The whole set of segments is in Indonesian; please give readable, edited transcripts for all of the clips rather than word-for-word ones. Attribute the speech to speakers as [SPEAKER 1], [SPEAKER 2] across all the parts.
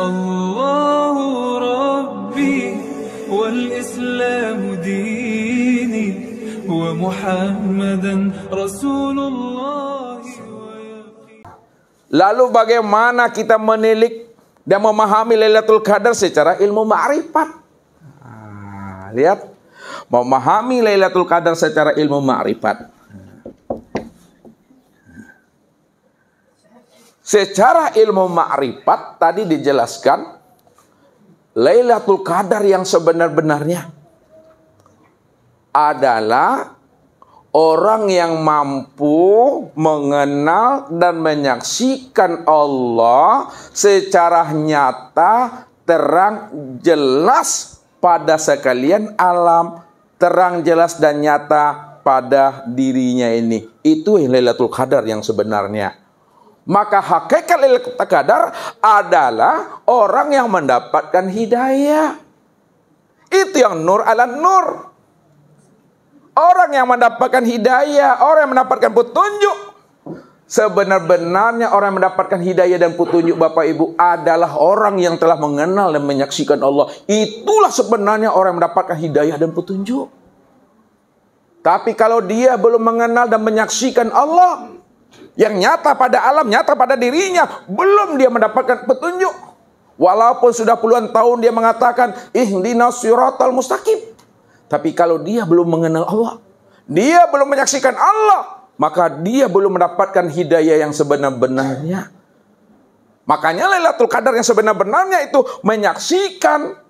[SPEAKER 1] Allahu Rabbi wal Islam dini wa Muhammadan Rasulullah.
[SPEAKER 2] Lalu bagaimana kita menilik dan memahami Lailatul Qadar secara ilmu ma'rifat? Lihat, memahami Lailatul Qadar secara ilmu ma'rifat. Secara ilmu ma'rifat tadi dijelaskan Lailatul Qadar yang sebenar-benarnya adalah orang yang mampu mengenal dan menyaksikan Allah secara nyata, terang, jelas pada sekalian alam, terang, jelas dan nyata pada dirinya ini. Itu Lailatul Qadar yang sebenarnya. Maka hakikat Lailatul Qadar adalah orang yang mendapatkan hidayah. Itu yang nur ala nur. Orang yang mendapatkan hidayah, orang yang mendapatkan petunjuk. Sebenar-benarnya orang yang mendapatkan hidayah dan petunjuk Bapak Ibu adalah orang yang telah mengenal dan menyaksikan Allah. Itulah sebenarnya orang yang mendapatkan hidayah dan petunjuk. Tapi kalau dia belum mengenal dan menyaksikan Allah yang nyata pada alam, nyata pada dirinya, belum dia mendapatkan petunjuk. Walaupun sudah puluhan tahun dia mengatakan ihdinas siratal mustaqim. Tapi kalau dia belum mengenal Allah, dia belum menyaksikan Allah, maka dia belum mendapatkan hidayah yang sebenar-benarnya. Makanya Lailatul Qadar yang sebenar-benarnya itu menyaksikan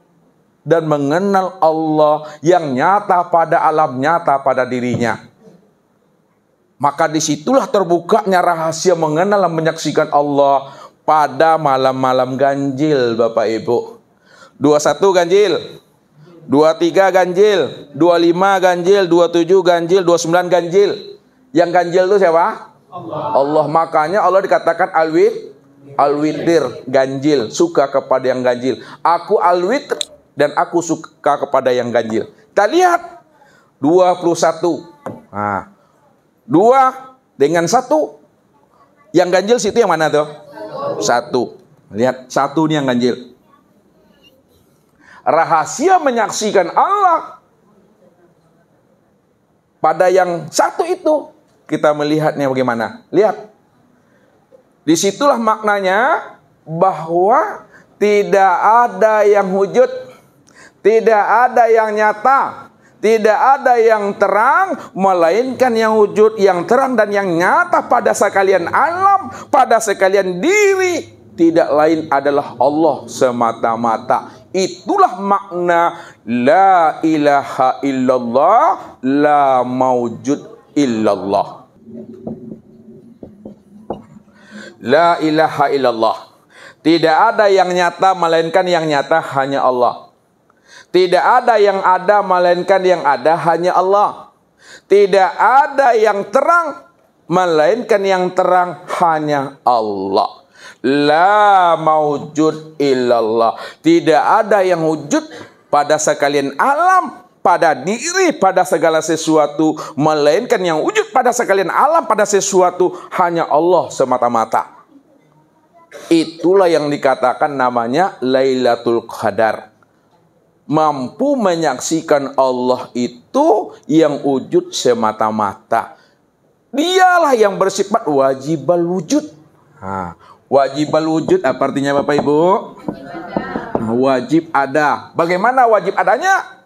[SPEAKER 2] dan mengenal Allah yang nyata pada alam, nyata pada dirinya. Maka disitulah terbukanya rahasia mengenal dan menyaksikan Allah pada malam-malam ganjil Bapak Ibu. 21 ganjil, 23 ganjil, 25 ganjil, 27 ganjil, 29 ganjil. Yang ganjil itu siapa? Allah. Makanya Allah dikatakan al-witir, ganjil, suka kepada yang ganjil. Aku al-witir dan aku suka kepada yang ganjil. Kita lihat 21. Nah, 2 dengan 1. Yang ganjil situ yang mana tuh? 1. Lihat, 1 ini yang ganjil. Rahasia menyaksikan Allah pada yang 1 itu, kita melihatnya bagaimana. Lihat, disitulah maknanya bahwa tidak ada yang wujud, tidak ada yang nyata, tidak ada yang terang, melainkan yang wujud, yang terang dan yang nyata pada sekalian alam, pada sekalian diri, tidak lain adalah Allah semata-mata. Itulah makna la ilaha illallah, la maujud illallah. La ilaha illallah. Tidak ada yang nyata melainkan yang nyata hanya Allah. Tidak ada yang ada melainkan yang ada hanya Allah. Tidak ada yang terang melainkan yang terang hanya Allah. La maujud illallah. Tidak ada yang wujud pada sekalian alam, pada diri, pada segala sesuatu, melainkan yang wujud pada sekalian alam, pada sesuatu hanya Allah semata-mata. Itulah yang dikatakan namanya Lailatul Qadar. Mampu menyaksikan Allah itu yang wujud semata-mata. Dialah yang bersifat wajibal wujud. Wajibal wujud apa artinya Bapak Ibu? Wajib ada. Bagaimana wajib adanya?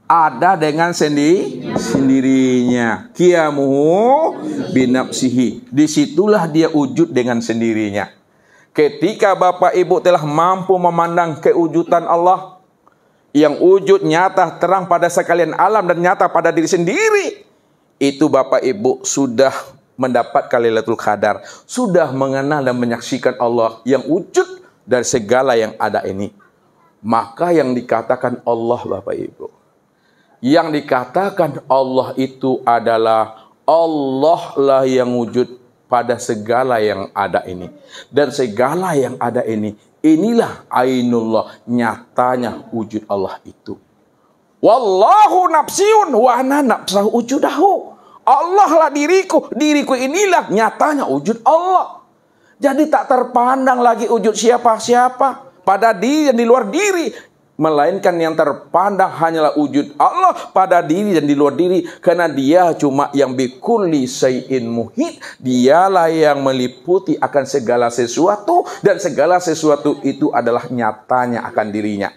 [SPEAKER 2] Ada dengan sendirinya. Qiyamuhu binafsihi. Disitulah dia wujud dengan sendirinya. Ketika Bapak Ibu telah mampu memandang kewujudan Allah yang wujud nyata terang pada sekalian alam dan nyata pada diri sendiri, itu Bapak Ibu sudah mendapatkan Lailatul Qadar, sudah mengenal dan menyaksikan Allah yang wujud dari segala yang ada ini. Maka yang dikatakan Allah Bapak Ibu, yang dikatakan Allah itu adalah Allah lah yang wujud pada segala yang ada ini. Dan segala yang ada ini, inilah ainullah, nyatanya wujud Allah itu. Wallahu nafsiun wa ana nafsahu wujudahu. Allah lah diriku, diriku inilah nyatanya wujud Allah. Jadi tak terpandang lagi wujud siapa-siapa pada diri dan di luar diri, melainkan yang terpandang hanyalah wujud Allah pada diri dan di luar diri, karena Dia cuma yang bikulli syai'in muhit. Dialah yang meliputi akan segala sesuatu, dan segala sesuatu itu adalah nyatanya akan dirinya.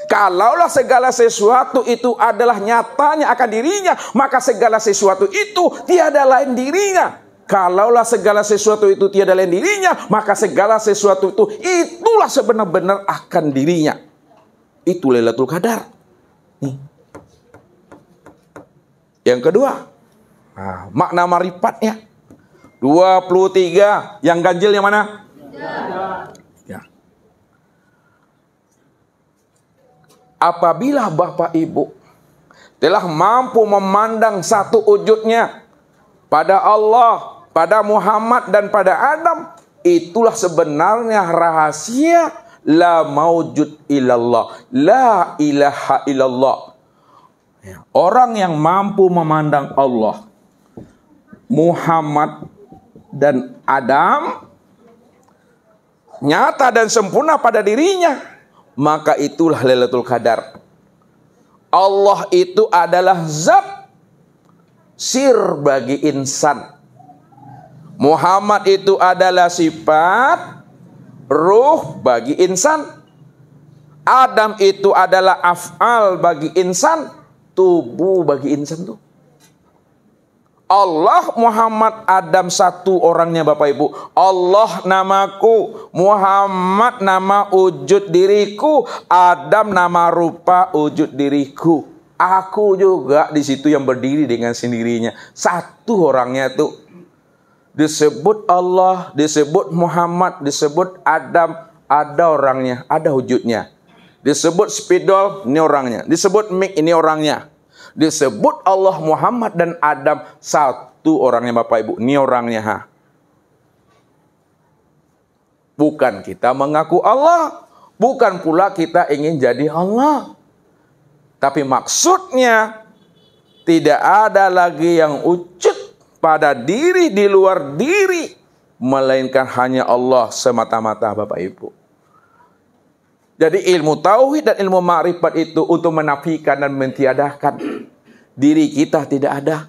[SPEAKER 2] Kalaulah segala sesuatu itu adalah nyatanya akan dirinya, maka segala sesuatu itu tiada lain dirinya. Kalaulah segala sesuatu itu tiada lain dirinya, maka segala sesuatu itu itulah sebenar-benar akan dirinya. Itu Lailatul Qadar. Nih. Yang kedua, makna marifatnya. 23. Yang ganjil yang mana? Ya. Apabila Bapak Ibu telah mampu memandang satu wujudnya pada Allah, pada Muhammad dan pada Adam, itulah sebenarnya rahasia la maujud illallah, la ilaha illallah. Orang yang mampu memandang Allah, Muhammad dan Adam nyata dan sempurna pada dirinya, maka itulah Lailatul Qadar. Allah itu adalah zat sir bagi insan. Muhammad itu adalah sifat ruh bagi insan. Adam itu adalah af'al bagi insan, tubuh bagi insan tuh. Allah, Muhammad, Adam satu orangnya Bapak Ibu. Allah namaku, Muhammad nama wujud diriku, Adam nama rupa wujud diriku. Aku juga di situ yang berdiri dengan sendirinya. Satu orangnya tuh. Disebut Allah, disebut Muhammad, disebut Adam, ada orangnya, ada wujudnya. Disebut spidol, ini orangnya. Disebut mik, ini orangnya. Disebut Allah, Muhammad dan Adam, satu orangnya Bapak Ibu, ini orangnya. Bukan kita mengaku Allah, bukan pula kita ingin jadi Allah. Tapi maksudnya tidak ada lagi yang wujud pada diri di luar diri, melainkan hanya Allah semata-mata Bapak Ibu. Jadi ilmu tauhid dan ilmu ma'rifat itu untuk menafikan dan mentiadakan diri kita tidak ada.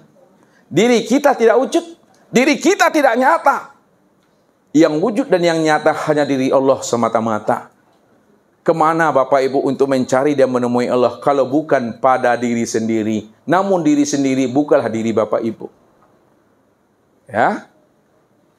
[SPEAKER 2] Diri kita tidak wujud. Diri kita tidak nyata. Yang wujud dan yang nyata hanya diri Allah semata-mata. Kemana Bapak Ibu untuk mencari dan menemui Allah kalau bukan pada diri sendiri? Namun diri sendiri bukanlah diri Bapak Ibu. Ya,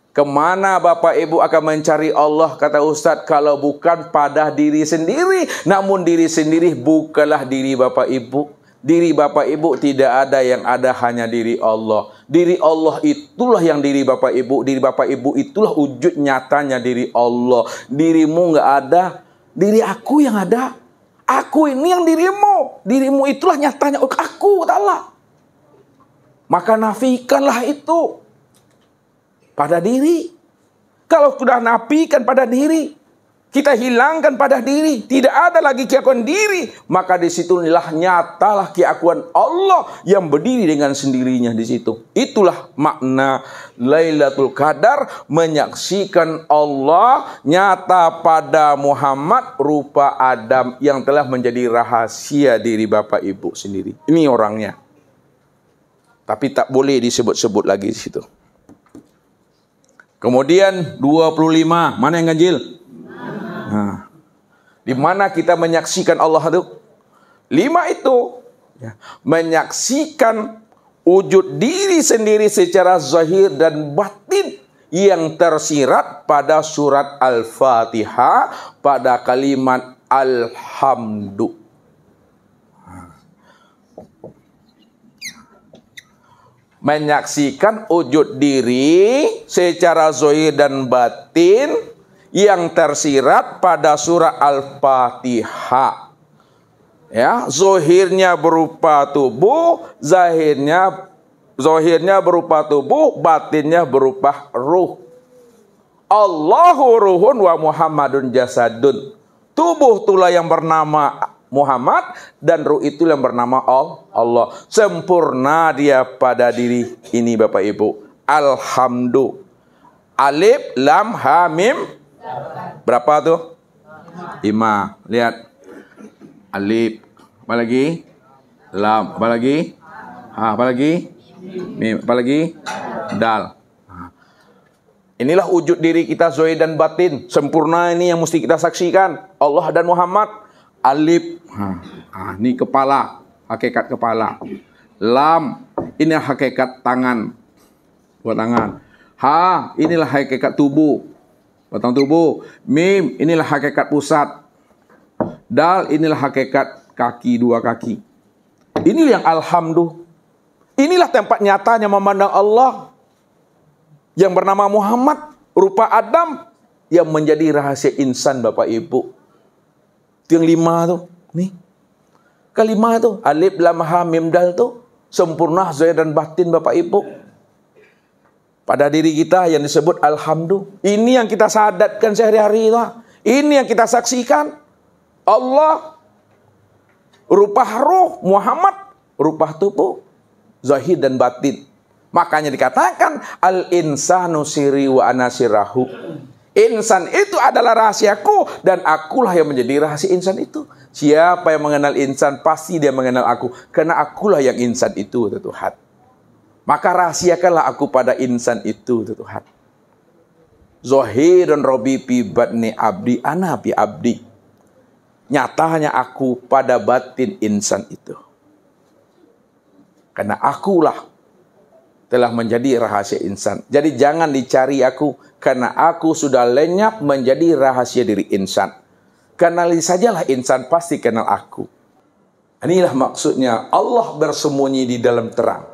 [SPEAKER 2] kemana Bapak Ibu akan mencari Allah, kata Ustadz, kalau bukan pada diri sendiri? Namun diri sendiri bukanlah diri Bapak Ibu. Diri Bapak Ibu tidak ada, yang ada hanya diri Allah. Diri Allah itulah yang diri Bapak Ibu. Diri Bapak Ibu itulah wujud nyatanya diri Allah. Dirimu nggak ada, diri aku yang ada. Aku ini yang dirimu. Dirimu itulah nyatanya aku, kata Allah. Maka nafikanlah itu pada diri. Kalau sudah nafikan pada diri, kita hilangkan pada diri, tidak ada lagi keakuan diri, maka disitulah nyatalah keakuan Allah yang berdiri dengan sendirinya di situ. Itulah makna Lailatul Qadar, menyaksikan Allah nyata pada Muhammad rupa Adam yang telah menjadi rahasia diri Bapak Ibu sendiri. Ini orangnya. Tapi tak boleh disebut-sebut lagi di situ. Kemudian 25, mana yang ganjil? Nah, di mana kita menyaksikan Allah itu? 5 itu ya, menyaksikan wujud diri sendiri secara zahir dan batin yang tersirat pada surat Al-Fatihah pada kalimat Alhamdulillah. Menyaksikan wujud diri secara zahir dan batin yang tersirat pada surah Al-Fatihah. Ya, zahirnya berupa tubuh, zahirnya berupa tubuh, batinnya berupa ruh. Allahu ruhun wa Muhammadun jasadun. Tubuh itulah yang bernama Muhammad dan ruh itu yang bernama Allah. Sempurna dia pada diri ini Bapak Ibu. Alhamdulillah. Alif, lam, ha, mim. Berapa tuh? 5. Lihat. Alif. Apa lagi? Lam. Apa lagi? Ha. Apa lagi? Mim. Apa lagi? Dal. Inilah wujud diri kita zahir dan batin. Sempurna ini yang mesti kita saksikan. Allah dan Muhammad. Alif. Ini kepala. Hakikat kepala. Lam. Ini hakikat tangan. Buat tangan. Ha, inilah hakikat tubuh. Batang tubuh. Mim, inilah hakikat pusat. Dal, inilah hakikat kaki, 2 kaki. Inilah yang alhamdulillah. Inilah tempat nyatanya memandang Allah yang bernama Muhammad, rupa Adam, yang menjadi rahasia insan, Bapak Ibu. Itu yang 5 tuh. Nih. Kelima itu, alif, lam, ha, mim, dal tuh. Sempurna zahir dan batin, Bapak Ibu. Pada diri kita yang disebut alhamdulillah. Ini yang kita sadatkan sehari-hari. Ini yang kita saksikan. Allah, rupa ruh, Muhammad, rupa tubuh, zahir dan batin. Makanya dikatakan, al-insanu siri wa anasirahu. Insan itu adalah rahasiaku, dan akulah yang menjadi rahasia insan itu. Siapa yang mengenal insan, pasti dia mengenal aku. Karena akulah yang insan itu, Tuhan. Maka rahasiakanlah aku pada insan itu, Tuhan. Zahirun Rabbi fi batni abdi, ana bi abdi. Nyatanya aku pada batin insan itu. Karena akulah telah menjadi rahasia insan. Jadi jangan dicari aku, karena aku sudah lenyap menjadi rahasia diri insan. Kenali sajalah insan, pasti kenal aku. Inilah maksudnya Allah bersembunyi di dalam terang.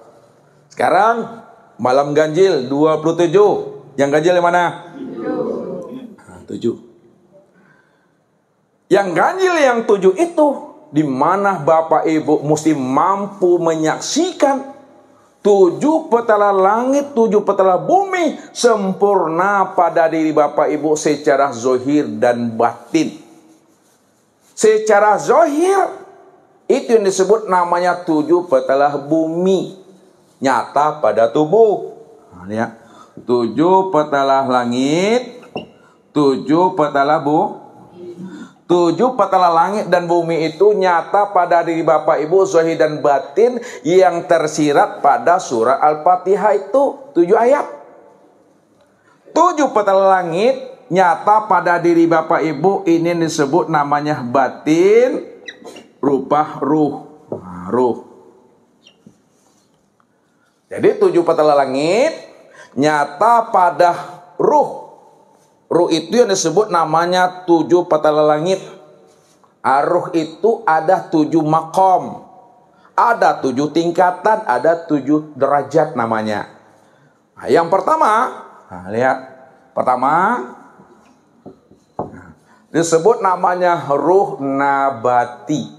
[SPEAKER 2] Sekarang malam ganjil 27. Yang ganjil yang mana? 7. Yang ganjil yang 7 itu, di mana Bapak Ibu mesti mampu menyaksikan 7 petala langit, 7 petala bumi sempurna pada diri Bapak Ibu secara zahir dan batin. Secara zahir itu yang disebut namanya 7 petala bumi. Nyata pada tubuh. Lihat. 7 petala langit, 7 petala bumi. 7 petala langit dan bumi itu nyata pada diri Bapak Ibu zahir dan batin yang tersirat pada surah Al-Fatihah itu 7 ayat. 7 petala langit nyata pada diri Bapak Ibu, ini disebut namanya batin, rupa ruh. Ruh. Jadi 7 petala langit nyata pada ruh. Ruh itu yang disebut namanya 7 petala langit. Ruh itu ada 7 makom. Ada 7 tingkatan, ada 7 derajat namanya. Nah, yang pertama, lihat. Pertama, disebut namanya ruh nabati.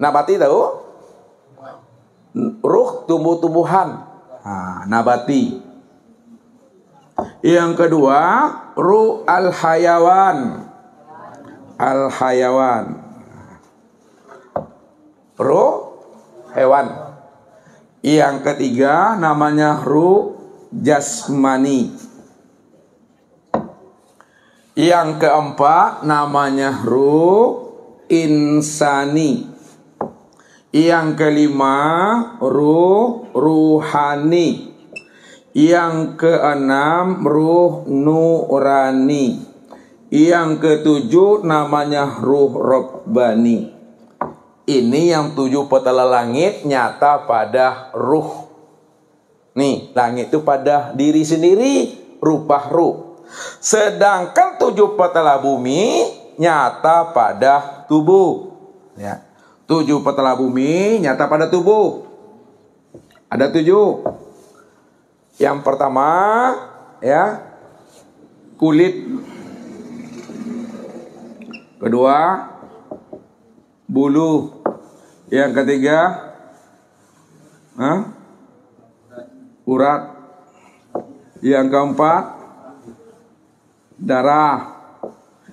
[SPEAKER 2] Nabati tahu? Ruh tumbuh-tumbuhan. Nabati. Yang kedua, ruh al-hayawan. Al-hayawan. Ruh hewan. Yang ketiga namanya ruh jasmani. Yang keempat namanya ruh insani. Yang kelima, ruh ruhani. Yang keenam, ruh nurani. Yang ketujuh, namanya ruh robbani. Ini yang 7 petala langit nyata pada ruh. Nih, langit itu pada diri sendiri, rupa ruh. Sedangkan 7 petala bumi nyata pada tubuh. Ya. 7 petala bumi nyata pada tubuh. Ada 7. Yang pertama, ya, kulit. Kedua, bulu. Yang ketiga, urat. Yang keempat, darah.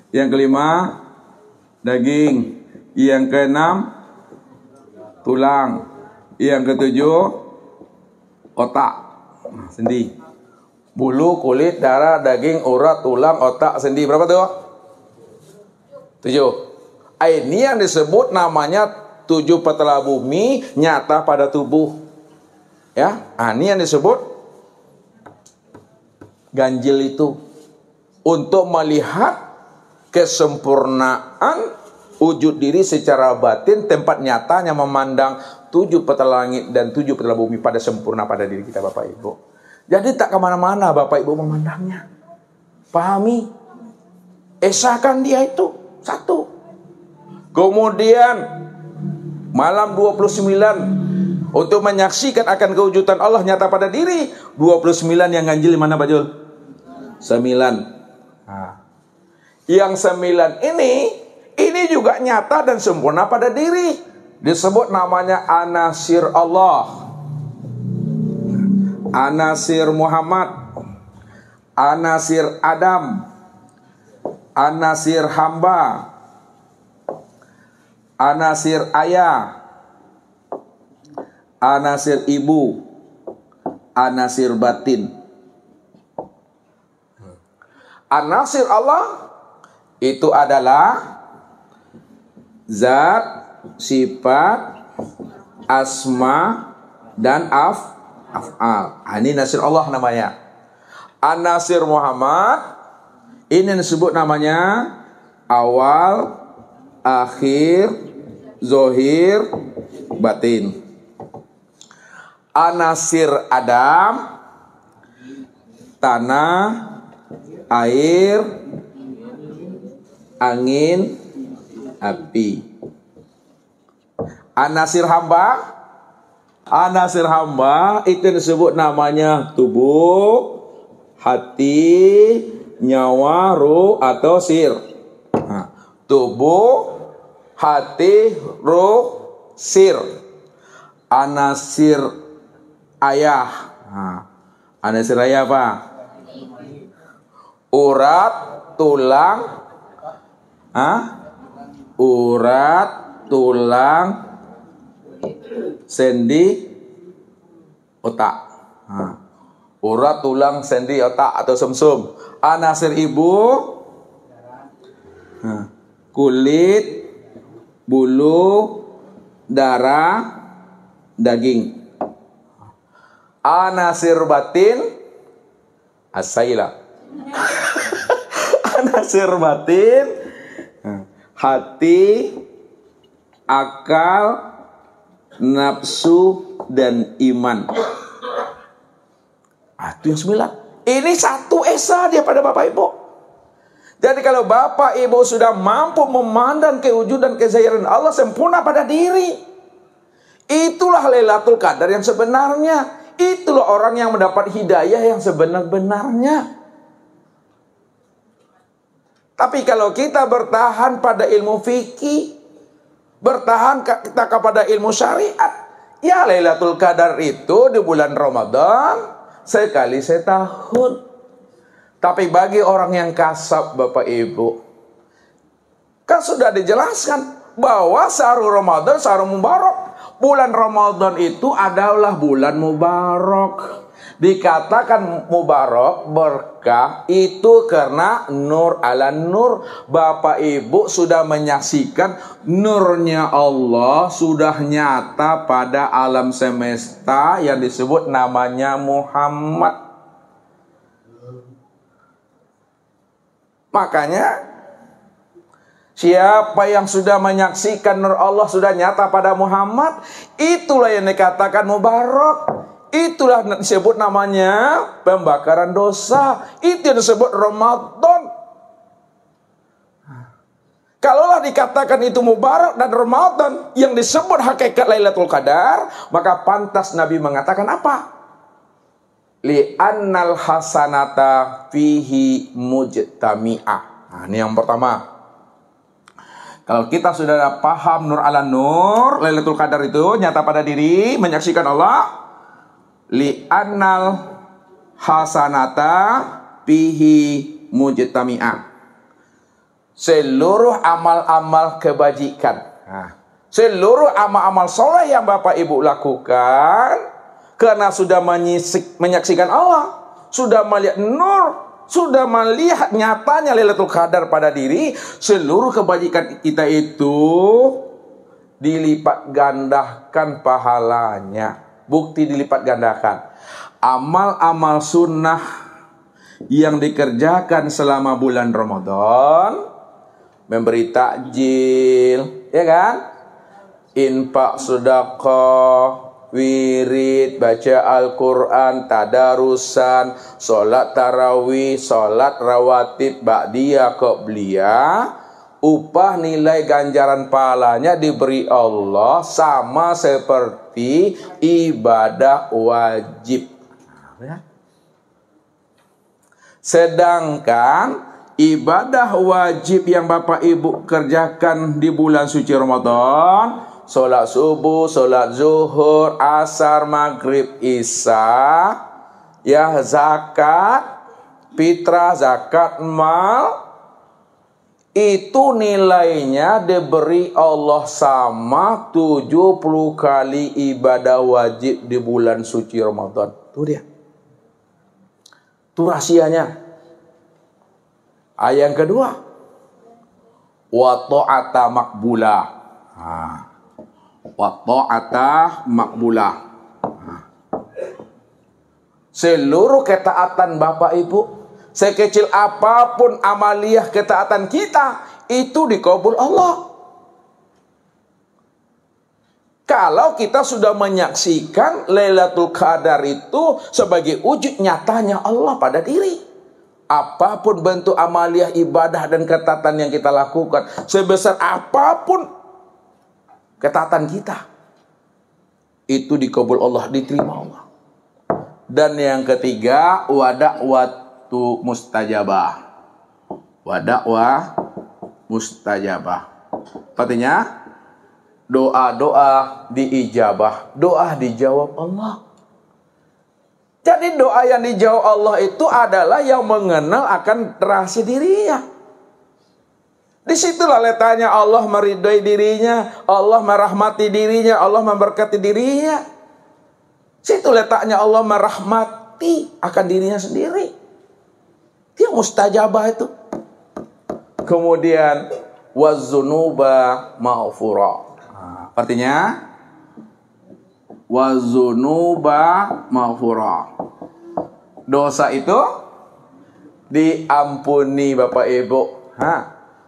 [SPEAKER 2] Yang kelima, daging. Yang keenam, tulang. Yang ketujuh, otak, sendi. Bulu, kulit, darah, daging, urat, tulang, otak, sendi. Berapa tuh? 7. Ini yang disebut namanya 7 petala bumi nyata pada tubuh. Ya, ini yang disebut ganjil itu. Untuk melihat kesempurnaan wujud diri secara batin, tempat nyatanya memandang 7 petala langit dan 7 petala bumi pada sempurna pada diri kita, Bapak Ibu. Jadi tak kemana-mana Bapak Ibu memandangnya. Pahami. Esakan dia itu. 1. Kemudian malam 29 untuk menyaksikan akan kewujudan Allah nyata pada diri. 29 yang ganjil mana Pak Jul? 9. Yang 9 ini juga nyata dan sempurna pada diri. Disebut namanya Anasir Allah. Anasir Muhammad, Anasir Adam, Anasir hamba, Anasir ayah, Anasir ibu, Anasir batin. Anasir Allah itu adalah zat, sifat, asma, dan af'al. Ini nasir Allah namanya. An-Nasir Muhammad, ini disebut namanya awal, akhir, zohir, batin. An-Nasir Adam, tanah, air, angin, api. An-Nasir hamba, Anasir hamba itu disebut namanya tubuh, hati, nyawa, ruh atau sir. Tubuh, hati, ruh, sir. Anasir ayah. Anasir ayah apa? Urat, tulang, urat, tulang, sendi, otak. Urat, tulang, sendi, otak atau sumsum. Anasir ibu, kulit, bulu, darah, daging. Anasir batin, asaila. Anasir batin, hati, akal, nafsu, dan iman. Itu yang 9. Ini satu esa dia pada Bapak Ibu. Jadi kalau Bapak Ibu sudah mampu memandang kewujudan kezahiran Allah sempurna pada diri, itulah Lailatul Qadar yang sebenarnya. Itulah orang yang mendapat hidayah yang sebenar-benarnya. Tapi kalau kita bertahan pada ilmu fikih, bertahan kita kepada ilmu syariat, ya Lailatul Qadar itu di bulan Ramadan sekali setahun. Tapi bagi orang yang kasab Bapak Ibu, kan sudah dijelaskan bahwa syahrul Ramadan syahrul mubarak. Bulan Ramadan itu adalah bulan mubarak. Dikatakan mubarak, berkah, itu karena nur ala nur. Bapak Ibu sudah menyaksikan nurnya Allah sudah nyata pada alam semesta yang disebut namanya Muhammad. Makanya siapa yang sudah menyaksikan nur Allah sudah nyata pada Muhammad, itulah yang dikatakan mubarak. Itulah disebut namanya pembakaran dosa. Itu yang disebut Ramadan. Kalaulah dikatakan itu mubarak dan Ramadan yang disebut hakikat Lailatul Qadar, maka pantas Nabi mengatakan apa? Li'annal hasanata fihi mujtami'ah. Ini yang pertama. Kalau kita sudah paham nur ala nur, Lailatul Qadar itu nyata pada diri, menyaksikan Allah. Li'annal hasanata fihi mujtami'ah. Seluruh amal-amal kebajikan, seluruh amal-amal soleh yang Bapak Ibu lakukan, karena sudah menyaksikan Allah, sudah melihat nur, sudah melihat nyatanya Lailatul Qadar pada diri, seluruh kebajikan kita itu dilipat gandakan pahalanya. Bukti dilipat gandakan. Amal-amal sunnah yang dikerjakan selama bulan Ramadan, memberi takjil, ya kan? Infak, sedekah, wirid, baca Al-Quran, tadarusan, solat tarawih, solat rawatib, ba'diyah, qobliyah, upah nilai ganjaran pahalanya diberi Allah sama seperti ibadah wajib. Sedangkan ibadah wajib yang Bapak Ibu kerjakan di bulan suci Ramadan, solat subuh, solat zuhur, asar, maghrib, isya, ya, zakat, fitrah, zakat mal, itu nilainya diberi Allah sama 70 kali ibadah wajib di bulan suci Ramadan. Itu dia. Itu rahasianya. Ayat yang kedua, wa ta'ata makbulah. Wa ta'ata makbulah. Seluruh ketaatan Bapak Ibu, sekecil apapun amaliyah ketaatan kita, itu dikabul Allah. Kalau kita sudah menyaksikan Lailatul Qadar itu sebagai wujud nyatanya Allah pada diri. Apapun bentuk amaliyah ibadah dan ketaatan yang kita lakukan, sebesar apapun ketaatan kita, itu dikabul Allah, diterima Allah. Dan yang ketiga, wadakwatu mustajabah. Wadakwah mustajabah. Artinya doa-doa diijabah, doa dijawab Allah. Jadi doa yang dijawab Allah itu adalah yang mengenal akan rahasia dirinya. Disitulah letaknya Allah meridai dirinya, Allah merahmati dirinya, Allah memberkati dirinya. Situ letaknya Allah merahmati akan dirinya sendiri. Dia mustajabah itu. Kemudian wazunuba maghfura. Artinya wazunuba maghfura. Dosa itu diampuni Bapak Ibu.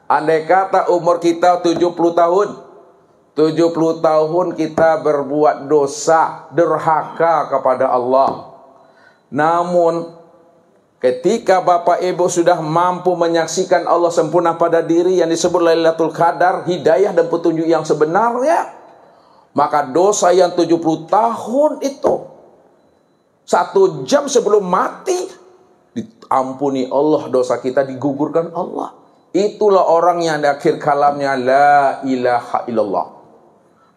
[SPEAKER 2] Andai kata umur kita 70 tahun, 70 tahun kita berbuat dosa, durhaka kepada Allah. Namun ketika Bapak Ibu sudah mampu menyaksikan Allah sempurna pada diri yang disebut Lailatul Qadar, hidayah dan petunjuk yang sebenarnya, maka dosa yang 70 tahun itu 1 jam sebelum mati diampuni Allah, dosa kita digugurkan Allah. Itulah orang yang di akhir kalamnya la ilaha illallah.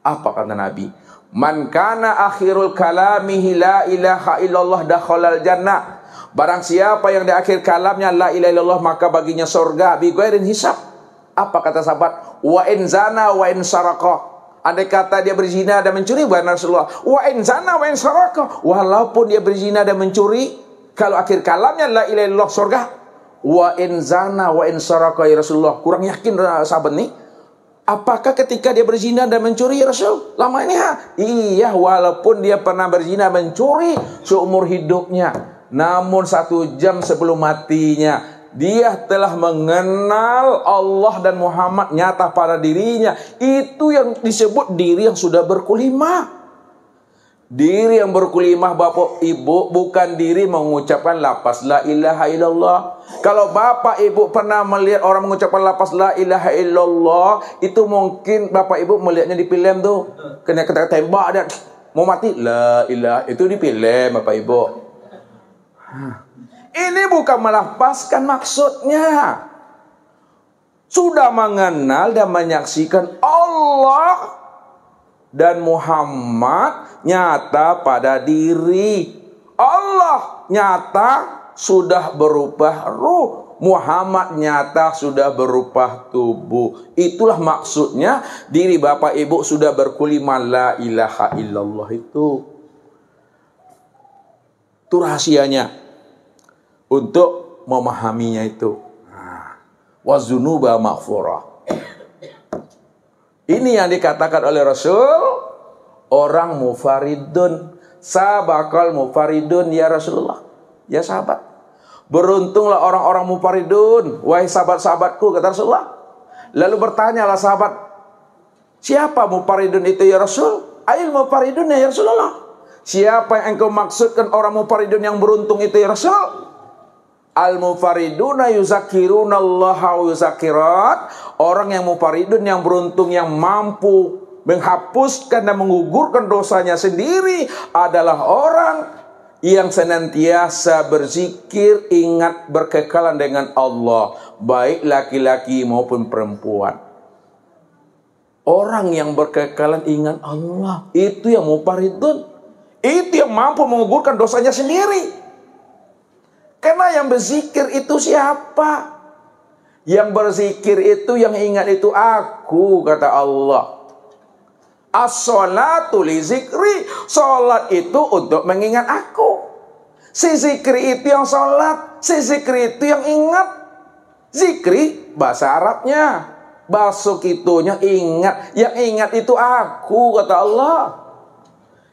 [SPEAKER 2] Apa kata Nabi? Man kana akhirul kalamihi la ilaha illallah dakhalal jannah. Barang siapa yang di akhir kalamnya la ilaha illallah, maka baginya surga bi ghairin hisab. Apa kata sahabat? Wa in zana wa in saraka. Andai kata dia berzina dan mencuri, bukan Rasulullah, wa in zana wa in saraka, walaupun dia berzina dan mencuri, kalau akhir kalamnya la ilaha illallah, surga. Wa in zana wa in saraka, ya Rasulullah. Kurang yakin sahabat nih. Apakah ketika dia berzina dan mencuri, ya Rasul? Lama ini iya, walaupun dia pernah berzina mencuri seumur hidupnya, namun 1 jam sebelum matinya dia telah mengenal Allah dan Muhammad nyata pada dirinya. Itu yang disebut diri yang sudah berkulimah. Diri yang berkulimah Bapak Ibu bukan diri mengucapkan lafaz la ilaha illallah. Kalau Bapak Ibu pernah melihat orang mengucapkan lafaz la ilaha illallah, itu mungkin Bapak Ibu melihatnya di film tuh. Kena tembak dan mau mati, la ilaha, itu di film Bapak Ibu. Ini bukan melafazkan maksudnya. Sudah mengenal dan menyaksikan Allah dan Muhammad nyata pada diri. Allah nyata sudah berupa ruh, Muhammad nyata sudah berupa tubuh. Itulah maksudnya diri Bapak Ibu sudah berkulimah la ilaha illallah itu. Itu rahasianya. untuk memahaminya itu. Wa dzunuba maghfurah. Ini yang dikatakan oleh Rasul, orang mufaridun, sabaqal mufaridun ya Rasulullah. Ya sahabat, beruntunglah orang-orang mufaridun, wahai sahabat-sahabatku, kata Rasulullah. Lalu bertanyalah sahabat, siapa mufaridun itu ya Rasul? Ail mufaridun ya Rasulullah. Siapa yang engkau maksudkan orang mufaridun yang beruntung itu ya Rasul? Al-mufariduna yuzakiruna Allah wa yuzakirat. Orang yang mufaridun, yang beruntung, yang mampu menghapuskan dan mengugurkan dosanya sendiri adalah orang yang senantiasa berzikir, ingat berkekalan dengan Allah, baik laki-laki maupun perempuan. Orang yang berkekalan ingat Allah, itu yang mufaridun. Itu yang mampu mengugurkan dosanya sendiri. Karena yang berzikir itu siapa? Yang berzikir itu, yang ingat itu aku, kata Allah. As-sholatu li zikri. Sholat itu untuk mengingat aku. Si zikri itu yang sholat, si zikri itu yang ingat. Zikri bahasa Arabnya, bahasa kitunya ingat. Yang ingat itu aku, kata Allah.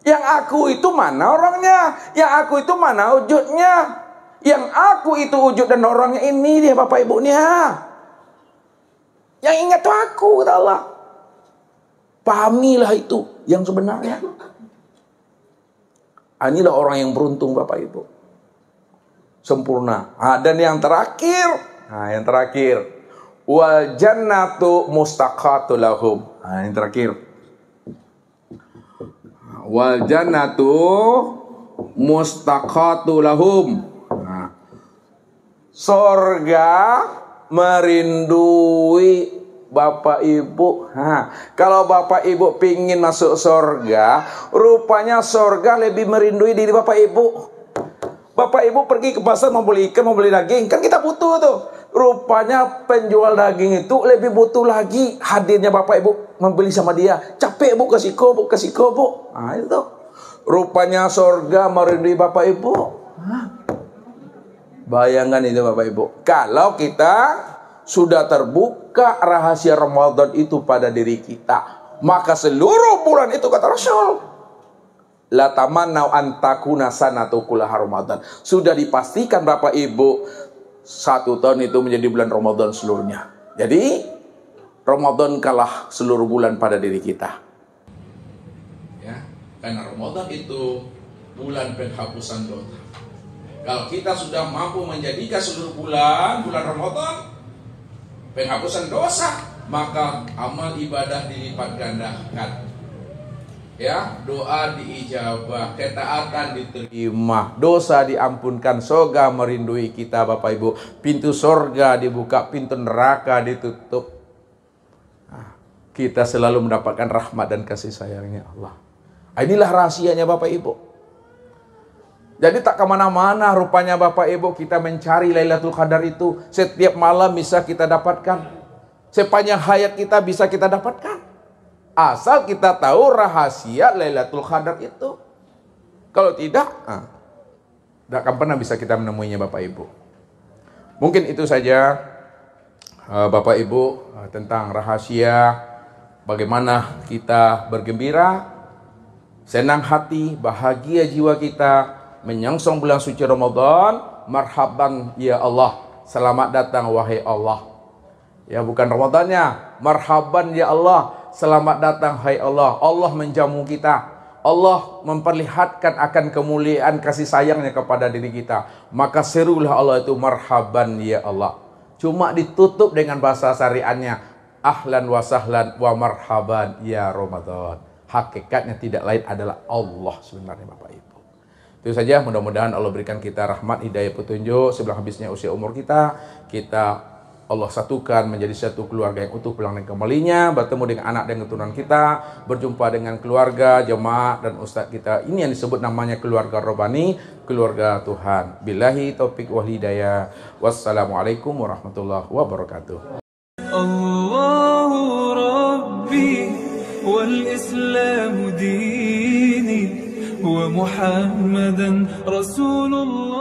[SPEAKER 2] Yang aku itu mana orangnya? Yang aku itu mana wujudnya? Yang aku itu wujud dan orangnya ini dia Bapak Ibunya. Yang ingat itu aku, kata Allah. Pahamilah itu yang sebenarnya. Inilah orang yang beruntung Bapak Ibu. Sempurna. Dan yang terakhir. Yang terakhir. Wal jannatu mustaqatu lahum. Yang terakhir. Wal jannatu mustaqatu lahum. Sorga merindui Bapak Ibu. Kalau Bapak Ibu pingin masuk sorga, rupanya sorga lebih merindui diri Bapak Ibu. Bapak Ibu pergi ke pasar mau beli ikan, mau beli daging, kan kita butuh tuh. Rupanya penjual daging itu lebih butuh lagi hadirnya Bapak Ibu membeli sama dia. Capek Bu, kasih ko Bu, kasih ko Bu. Itu. Rupanya sorga merindui Bapak Ibu. Bayangkan itu Bapak Ibu. Kalau kita sudah terbuka rahasia Ramadan itu pada diri kita, maka seluruh bulan itu, kata Rasul, la tamannau an takuna sanatu kullaha Ramadan. Sudah dipastikan Bapak Ibu, 1 tahun itu menjadi bulan Ramadan seluruhnya. Jadi Ramadan kalah seluruh bulan pada diri kita. Ya, karena Ramadan itu bulan penghapusan dosa. Kalau kita sudah mampu menjadikan seluruh bulan Ramadan penghapusan dosa, maka amal ibadah dilipat gandakan. Ya, doa diijabah, ketaatan diterima, dosa diampunkan, surga merindui kita Bapak Ibu. Pintu surga dibuka, pintu neraka ditutup. Kita selalu mendapatkan rahmat dan kasih sayangnya Allah. Inilah rahasianya Bapak Ibu. Jadi tak kemana-mana rupanya Bapak Ibu kita mencari Lailatul Qadar itu. Setiap malam bisa kita dapatkan. Sepanjang hayat kita bisa kita dapatkan. Asal kita tahu rahasia Lailatul Qadar itu. Kalau tidak, tidak akan pernah bisa kita menemuinya Bapak Ibu. Mungkin itu saja Bapak Ibu tentang rahasia bagaimana kita bergembira, senang hati, bahagia jiwa kita menyongsong bulan suci Ramadan. Marhaban ya Allah, selamat datang wahai Allah. Ya, bukan Ramadannya, marhaban ya Allah, selamat datang hai Allah. Allah menjamu kita, Allah memperlihatkan akan kemuliaan kasih sayangnya kepada diri kita. Maka serulah Allah itu marhaban ya Allah. Cuma ditutup dengan bahasa syariatnya, ahlan wa sahlan wa marhaban ya Ramadan. Hakikatnya tidak lain adalah Allah sebenarnya Bapak Ibu. Itu saja, mudah-mudahan Allah berikan kita rahmat, hidayah, petunjuk. Sebelum habisnya usia umur kita Allah satukan menjadi satu keluarga yang utuh pulang dan kembalinya, bertemu dengan anak dan keturunan kita, berjumpa dengan keluarga, jemaah dan ustaz kita. Ini yang disebut namanya keluarga Rabbani, keluarga Tuhan. Billahi taufik wal hidayah. Wassalamualaikum warahmatullahi wabarakatuh.
[SPEAKER 1] Allahu Rabbi wal Islamu dini wa Muhammadan Rasulullah.